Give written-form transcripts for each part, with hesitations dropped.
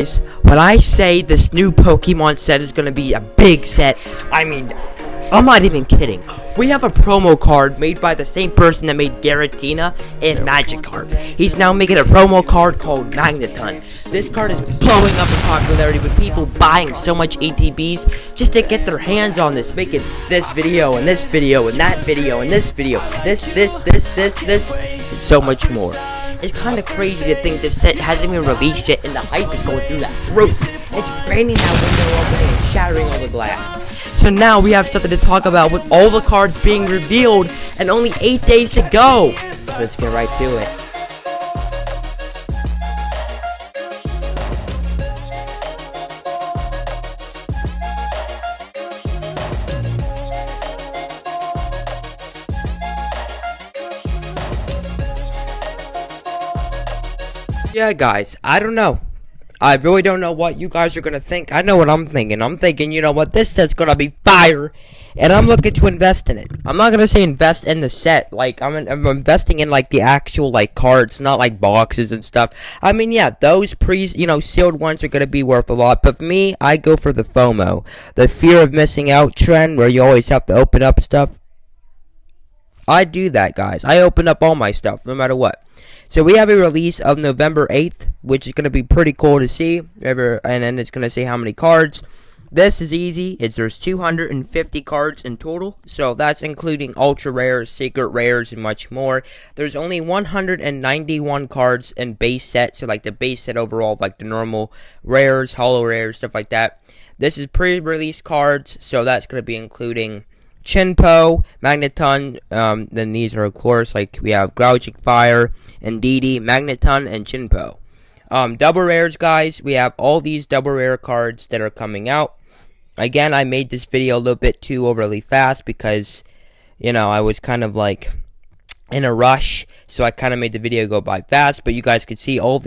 When I say this new Pokemon set is gonna be a big set, I mean, I'm not even kidding. We have a promo card made by the same person that made Giratina and Magikarp. He's now making a promo card called Magneton. This card is blowing up in popularity with people buying so much ATBs just to get their hands on this, making this video and this video and that video and this video, this, and so much more. It's kind of crazy to think this set hasn't even released yet and the hype is going through that roof. It's banging that window open and shattering all the glass. So now we have something to talk about with all the cards being revealed and only 8 days to go. So let's get right to it. Yeah, guys, I don't know. I really don't know what you guys are gonna think. I know what I'm thinking. I'm thinking, you know what, this set's gonna be fire, and I'm looking to invest in it. I'm not gonna say invest in the set. Like, I'm investing in, like, the actual, like, cards, not, like, boxes and stuff. I mean, yeah, those sealed ones are gonna be worth a lot, but for me, I go for the FOMO. The fear of missing out trend, where you always have to open up stuff. I do that, guys. I open up all my stuff, no matter what. So we have a release of November 8th, which is going to be pretty cool to see. And then it's going to say how many cards. This is easy. There's 250 cards in total. So that's including ultra rares, secret rares, and much more. There's only 191 cards in base set. So like the base set overall, like the normal rares, holo rares, stuff like that. This is pre-release cards. So that's going to be including Chinpo, Magneton, then these are, of course, like, we have Groudon Fire, Indeedee, Magneton, and Chinpo. Double rares, guys, we have all these double rare cards that are coming out. Again, I made this video a little bit too overly fast because, you know, I was kind of, like, in a rush, so I kind of made the video go by fast, but you guys could see all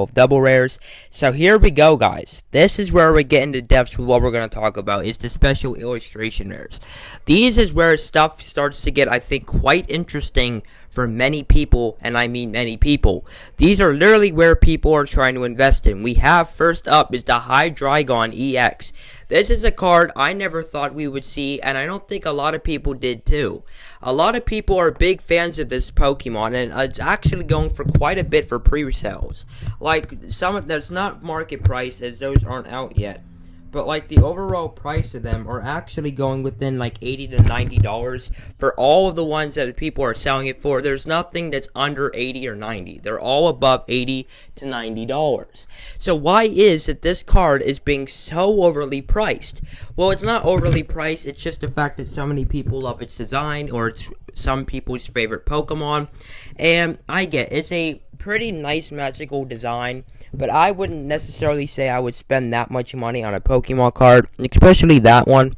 double rares. So here we go, guys. This is where we get into depths with what we're going to talk about, is the special illustration rares. These is where stuff starts to get, I think, quite interesting for many people, and I mean many people. These are literally where people are trying to invest in. We have, first up, is the Hydreigon EX. This is a card I never thought we would see, and I don't think a lot of people did too. A lot of people are big fans of this Pokemon, and it's actually going for quite a bit for pre-sales. Like, some that's not market price, as those aren't out yet. But, like, the overall price of them are actually going within, like, $80 to $90 for all of the ones that people are selling it for. There's nothing that's under $80 or $90. They're all above $80 to $90. So why is it this card is being so overly priced? Well, it's not overly priced. It's just the fact that so many people love its design, or it's some people's favorite Pokemon. And I get it's a pretty nice magical design, but I wouldn't necessarily say I would spend that much money on a Pokemon card, especially that one.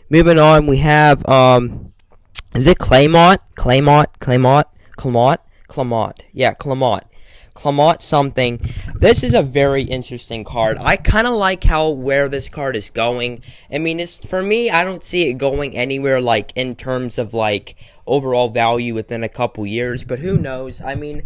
Moving on, we have is it Claymont? Yeah, Claymont something. This is a very interesting card. I kind of like where this card is going. I mean, it's, for me, I don't see it going anywhere, like, in terms of, like, overall value within a couple years, but who knows? I mean,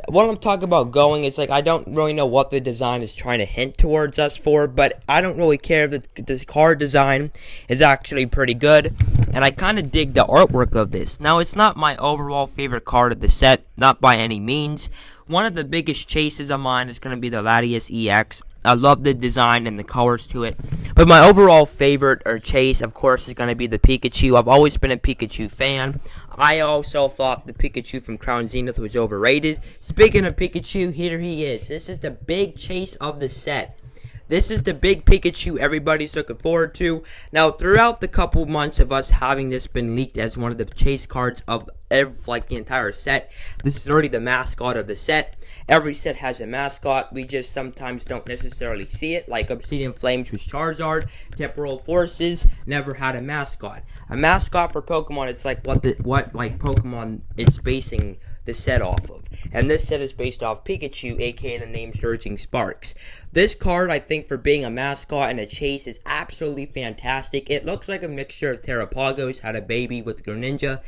what I'm talking about going is, like, I don't really know what the design is trying to hint towards us for, but I don't really care if this card design is actually pretty good, and I kind of dig the artwork of this. Now, it's not my overall favorite card of the set, not by any means. One of the biggest chases of mine is going to be the Latias EX. I love the design and the colors to it. But my overall favorite or chase, of course, is going to be the Pikachu. I've always been a Pikachu fan. I also thought the Pikachu from Crown Zenith was overrated. Speaking of Pikachu, here he is. This is the big chase of the set. This is the big Pikachu everybody's looking forward to. Now, throughout the couple months of us having this been leaked as one of the chase cards of the entire set, this is already the mascot of the set. Every set has a mascot. We just sometimes don't necessarily see it. Like Obsidian Flames with Charizard, Temporal Forces never had a mascot. A mascot for Pokemon, it's like what Pokemon it's basing the set off of. And this set is based off Pikachu, aka the name Surging Sparks. This card, I think, for being a mascot and a chase, is absolutely fantastic. It looks like a mixture of Terrapagos had a baby with Greninja.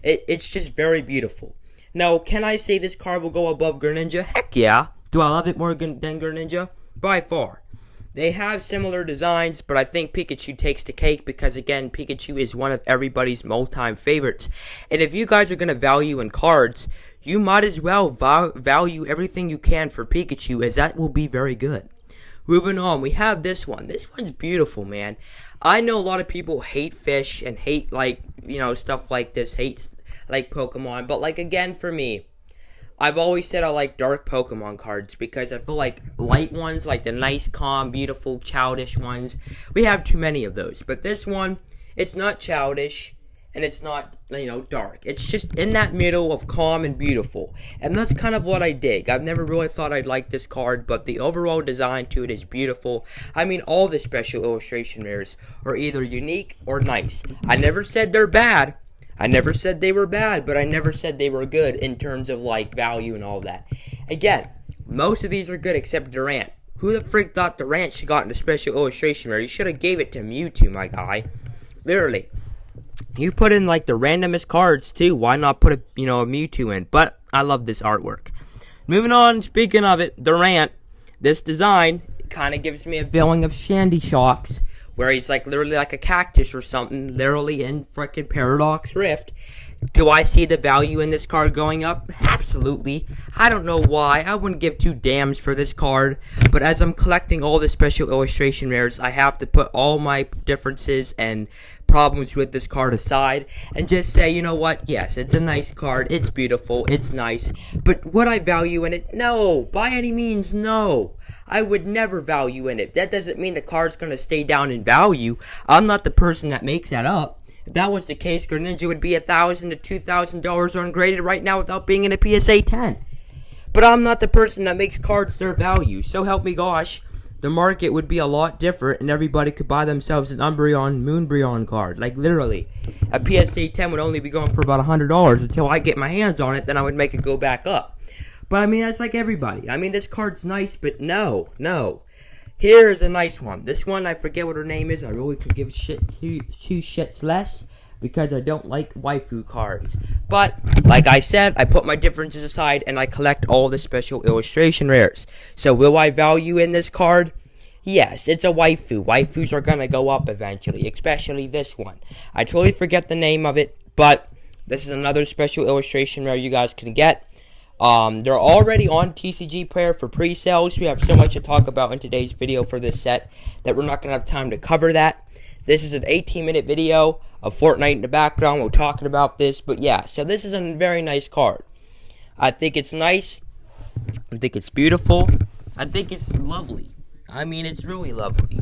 It's just very beautiful. Now, can I say this card will go above Greninja? Heck yeah. Do I love it more than Greninja? by far. They have similar designs, but I think Pikachu takes the cake because, again, Pikachu is one of everybody's all-time favorites. And if you guys are going to value in cards, you might as well value everything you can for Pikachu, as that will be very good. Moving on, we have this one. This one's beautiful, man. I know a lot of people hate fish and hate, like, stuff like this, hate, like, Pokemon. But, like, again, for me, I've always said I like dark Pokemon cards because I feel like light ones, like the nice, calm, beautiful, childish ones, we have too many of those. But this one, it's not childish and it's not, dark. It's just in that middle of calm and beautiful. And that's kind of what I dig. I've never really thought I'd like this card, but the overall design to it is beautiful. I mean, all the special illustration rares are either unique or nice. I never said they're bad. I never said they were bad, but I never said they were good in terms of, like, value and all that. Again, most of these are good except Durant. Who the freak thought Durant should got into special illustration rare? You should have gave it to Mewtwo, my guy. Literally. You put in, like, the randomest cards, too. Why not put a Mewtwo in? But I love this artwork. Moving on, speaking of it, Durant, this design kind of gives me a feeling of Shandy Shocks, where he's like literally like a cactus or something, literally in frickin' Paradox Rift. Do I see the value in this card going up? Absolutely. I don't know why. I wouldn't give two damns for this card. But as I'm collecting all the special illustration rares, I have to put all my differences and problems with this card aside and just say, you know what? Yes, it's a nice card. It's beautiful. It's nice. But would I value in it? No. By any means, no. I would never value in it. That doesn't mean the card's going to stay down in value. I'm not the person that makes that up. If that was the case, Greninja would be $1,000 to $2,000 ungraded right now without being in a PSA 10. But I'm not the person that makes cards their value. So help me gosh, the market would be a lot different and everybody could buy themselves an Umbreon, Moonbreon card. Like literally, a PSA 10 would only be going for about $100 until I get my hands on it, then I would make it go back up. But I mean, that's like everybody. I mean, this card's nice, but no. Here's a nice one. This one, I forget what her name is. I really could give two shits less because I don't like waifu cards. But, like I said, I put my differences aside and I collect all the special illustration rares. So will I value in this card? Yes, it's a waifu. Waifus are going to go up eventually, especially this one. I totally forget the name of it, but this is another special illustration rare you guys can get. They're already on TCG Player for pre-sales. We have so much to talk about in today's video for this set that we're not going to have time to cover that. This is an 18-minute video of Fortnite in the background. We're talking about this. But yeah, so this is a very nice card. I think it's nice. I think it's beautiful. I think it's lovely. I mean, it's really lovely.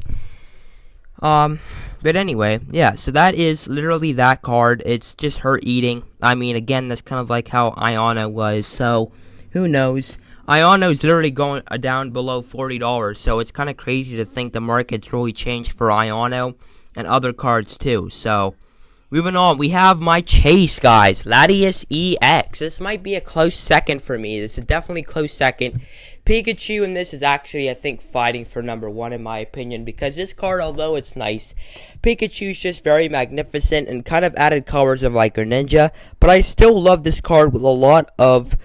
But anyway, yeah, so that is literally that card. It's just her eating. I mean, again, that's kind of like how Iono was, so who knows? Iono's literally going down below $40, so it's kind of crazy to think the market's really changed for Iono and other cards too. So, moving on, we have my chase, guys. Latias EX. This might be a close second for me. This is definitely a close second. Pikachu in this is actually, I think, fighting for number one in my opinion, because this card, although it's nice, Pikachu's just very magnificent and kind of added colors of like Greninja, but I still love this card with a lot of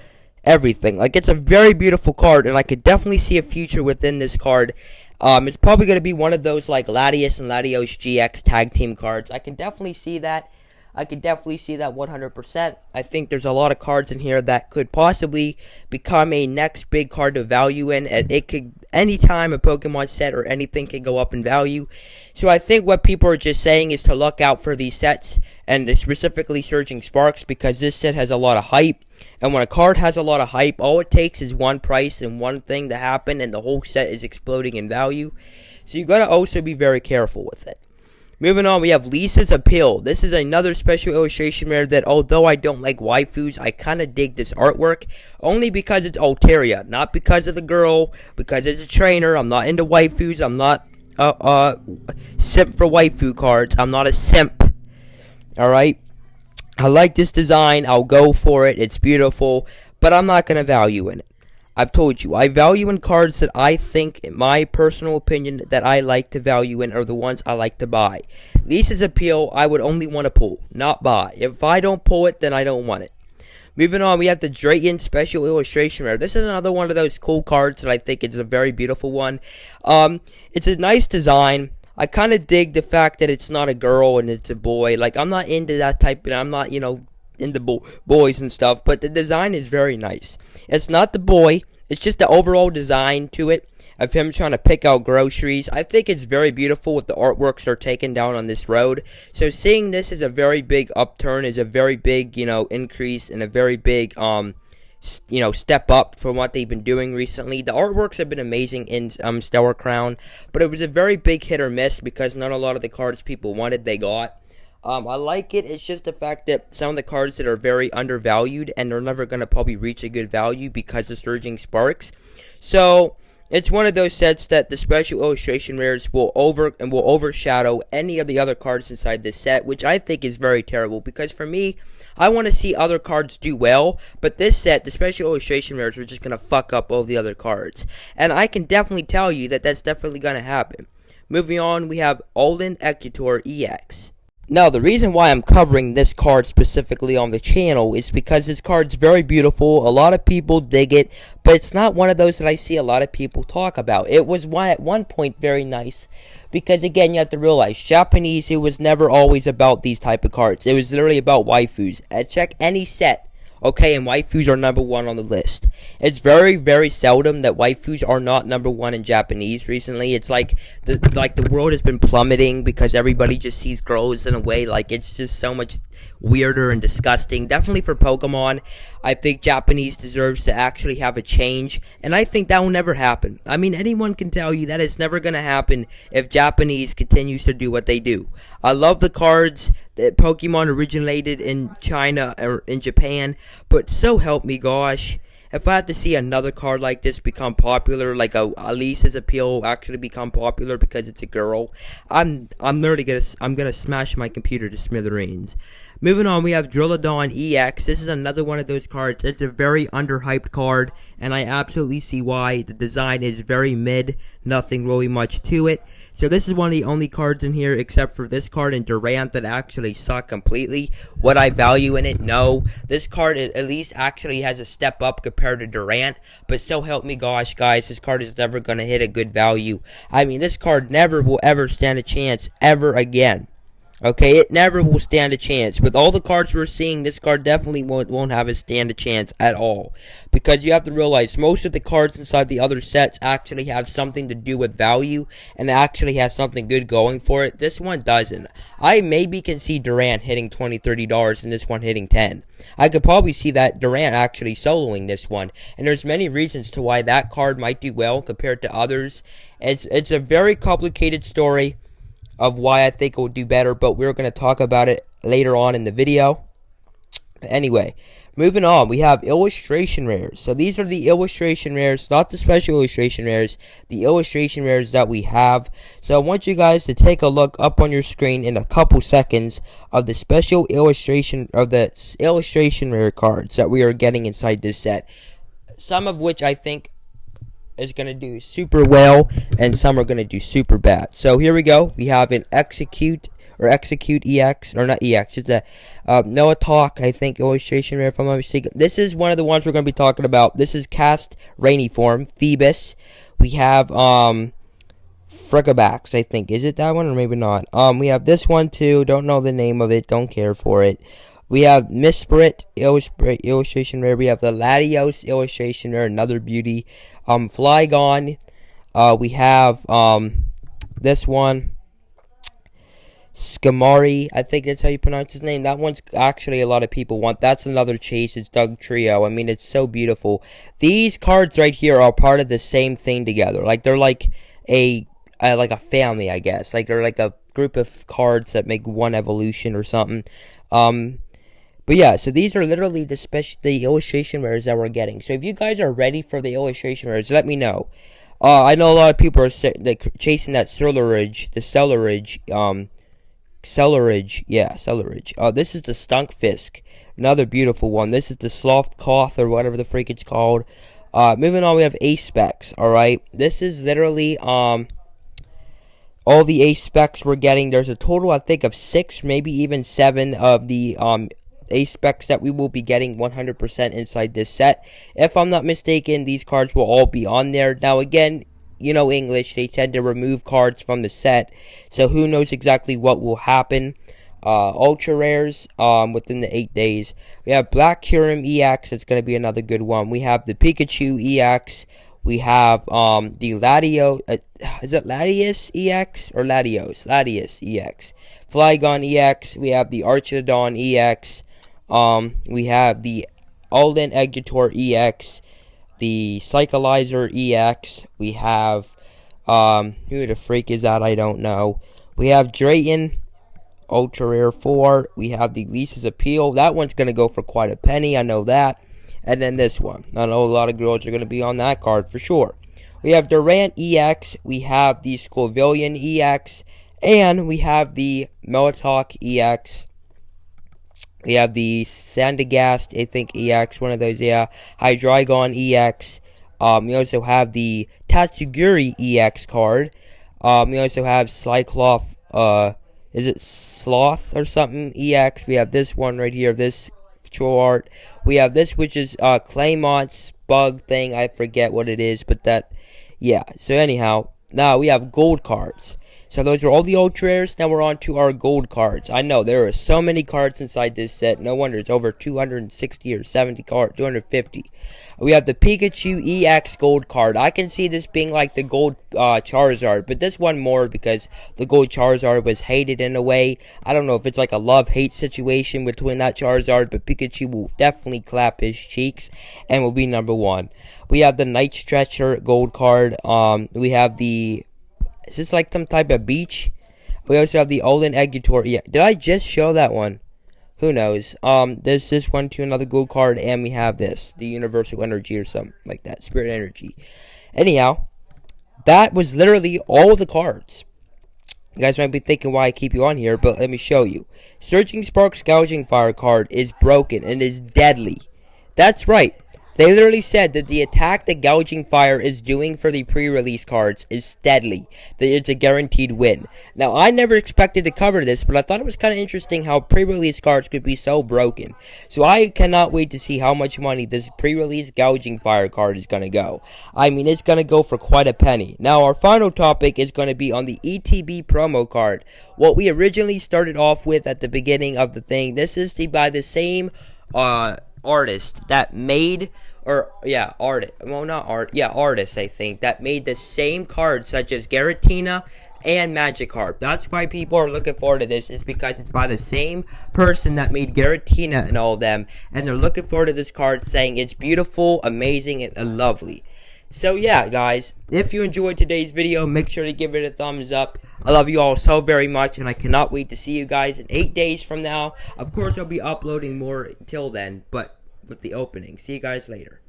everything. Like, it's a very beautiful card, and I could definitely see a future within this card. It's probably going to be one of those like Latias and Latios GX tag team cards. I can definitely see that. I could definitely see that 100%. I think there's a lot of cards in here that could possibly become a next big card to value in. And it could, anytime a Pokemon set or anything can go up in value. So I think what people are just saying is to look out for these sets, and specifically Surging Sparks, because this set has a lot of hype. And when a card has a lot of hype, all it takes is one price and one thing to happen, and the whole set is exploding in value. So you got to also be very careful with it. Moving on, we have Lisa's Appeal. This is another special illustration rare that, although I don't like waifus, I kind of dig this artwork. Only because it's Altaria, not because of the girl, because it's a trainer. I'm not into waifus. I'm not simp for waifu cards. I'm not a simp. Alright? I like this design. I'll go for it. It's beautiful. But I'm not going to value in it. I've told you, I value in cards that I think, in my personal opinion, that I like to value in are the ones I like to buy. Lisa's Appeal, I would only want to pull, not buy. If I don't pull it, then I don't want it. Moving on, we have the Drayton Special Illustration Rare. This is another one of those cool cards that I think is a very beautiful one. It's a nice design. I kind of dig the fact that it's not a girl and it's a boy. Like, I'm not into that type, and I'm not, into boys and stuff, but the design is very nice. It's not the boy, it's just the overall design to it of him trying to pick out groceries. I think it's very beautiful with the artworks are taken down on this road. So seeing this is a very big upturn, is a very big, increase, and a very big, step up from what they've been doing recently. The artworks have been amazing in Stellar Crown, but it was a very big hit or miss because not a lot of the cards people wanted, they got. I like it. It's just the fact that some of the cards that are very undervalued and they're never going to probably reach a good value because of Surging Sparks. So it's one of those sets that the special illustration rares will overshadow any of the other cards inside this set, which I think is very terrible because for me, I want to see other cards do well, but this set, the special illustration rares, are just going to fuck up all the other cards. And I can definitely tell you that that's definitely going to happen. Moving on, we have Alden Executor EX. Now, the reason why I'm covering this card specifically on the channel is because this card's very beautiful. A lot of people dig it, but it's not one of those that I see a lot of people talk about. It was at one point very nice because, again, you have to realize, Japanese, it was never always about these type of cards. It was literally about waifus. Check any set. Okay, and waifus are number one on the list. It's very, very seldom that waifus are not number one in Japanese recently. It's like the world has been plummeting because everybody just sees girls in a way. Like, it's just so much weirder and disgusting. Definitely for Pokemon, I think Japanese deserves to actually have a change, and I think that will never happen. I mean, anyone can tell you that it's never going to happen if Japanese continues to do what they do. I love the cards that Pokemon originated in China or in Japan, but so help me gosh, if I have to see another card like this become popular, like Elise's Appeal actually become popular because it's a girl, I'm gonna smash my computer to smithereens. Moving on, we have Drillodon EX. This is another one of those cards. It's a very underhyped card, and I absolutely see why. The design is very mid, nothing really much to it. So this is one of the only cards in here, except for this card and Durant, that actually suck completely. What I value in it? No. This card at least actually has a step up compared to Durant, but so help me gosh, guys, this card is never going to hit a good value. I mean, this card never will ever stand a chance ever again. Okay, it never will stand a chance. With all the cards we're seeing, this card definitely won't have a stand a chance at all. Because you have to realize, most of the cards inside the other sets actually have something to do with value, and actually has something good going for it. This one doesn't. I maybe can see Durant hitting $20, $30, and this one hitting 10. I could probably see that Durant actually soloing this one. And there's many reasons to why that card might do well compared to others. It's a very complicated story of why I think it will do better, but we're going to talk about it later on in the video. Anyway, moving on, we have illustration rares. So these are the illustration rares, not the special illustration rares, the illustration rares that we have. So I want you guys to take a look up on your screen in a couple seconds of the special illustration, of the illustration rare cards that we are getting inside this set. Some of which I think is going to do super well, and some are going to do super bad. So here we go. We have an Execute EX, or not EX, it's a Noah Talk, I think, illustration rare, if I'm not mistaken. This is one of the ones we're going to be talking about. This is Cast Rainy Form, Phoebus. We have Frigabax, I think. Is it that one, or maybe not? We have this one too. Don't know the name of it. Don't care for it. We have Misprit illustration rare. We have the Latios illustration rare, another beauty. Flygon. We have this one, Skamari, I think that's how you pronounce his name. That one's actually a lot of people want. That's another Chase. It's Doug Trio. I mean, it's so beautiful. These cards right here are part of the same thing together. Like, they're like a family, I guess. Like, they're like a group of cards that make one evolution or something. But yeah, so these are literally the illustration rares that we're getting. So if you guys are ready for the illustration rares, let me know. I know a lot of people are chasing that Celerage, Celerage. This is the Stunkfisk, another beautiful one. This is the Slothkoth, or whatever the freak it's called. Moving on, we have Ace Specs, alright? This is literally, all the Ace Specs we're getting. There's a total, I think, of 6, maybe even 7 of the, specs that we will be getting 100% inside this set. If I'm not mistaken, these cards will all be on there. Now again, you know English, they tend to remove cards from the set, so who knows exactly what will happen. Ultra rares within the 8 days. We have Black Kyurem EX, that's going to be another good one. We have the Pikachu EX. We have the Latios, is it Latios EX or Latios? Latios EX. Flygon EX. We have the Archidon EX. We have the Alden Eggator EX. The Cyclizer EX. We have, who the freak is that? I don't know. We have Drayton Ultra Rare 4. We have the Lisa's Appeal. That one's going to go for quite a penny. I know that. And then this one. I know a lot of girls are going to be on that card for sure. We have Durant EX. We have the Scovillian EX. And we have the Melatoc EX. We have the Sandagast, I think, EX. One of those, yeah. Hydreigon EX. We also have the Tatsugiri EX card. We also have Cyclops, is it Sloth or something? EX. We have this one right here. This Troll Art. We have this, which is Claymont's bug thing. I forget what it is, but that, yeah. So anyhow, now we have gold cards. So those are all the ultra rares. Now we're on to our gold cards. I know there are so many cards inside this set. No wonder it's over 260 or 70 cards, 250. We have the Pikachu EX gold card. I can see this being like the gold Charizard, but this one more because the gold Charizard was hated in a way. I don't know if it's like a love-hate situation between that Charizard, but Pikachu will definitely clap his cheeks and will be number one. We have the Night Stretcher gold card. We have the, is this like some type of beach? We also have the Alden Eggator. Yeah, did I just show that one? Who knows? There's this one too, another gold card, and we have this, the Universal Energy or something like that, Spirit Energy. Anyhow, that was literally all of the cards. You guys might be thinking why I keep you on here, but let me show you. Surging Spark's Gouging Fire card is broken and is deadly. That's right. They literally said that the attack that Gouging Fire is doing for the pre-release cards is deadly. That it's a guaranteed win. Now, I never expected to cover this, but I thought it was kind of interesting how pre-release cards could be so broken. So I cannot wait to see how much money this pre-release Gouging Fire card is going to go. I mean, it's going to go for quite a penny. Now, our final topic is going to be on the ETB promo card. What we originally started off with at the beginning of the thing. This is by the same artist that made, artist, I think, that made the same cards such as Giratina and Magikarp. That's why people are looking forward to this, is because it's by the same person that made Giratina and all of them, and they're looking forward to this card, saying it's beautiful, amazing, and lovely. So yeah, guys, if you enjoyed today's video, make sure to give it a thumbs up. I love you all so very much, and I cannot wait to see you guys in 8 days from now. Of course, I'll be uploading more till then, but with the opening. See you guys later.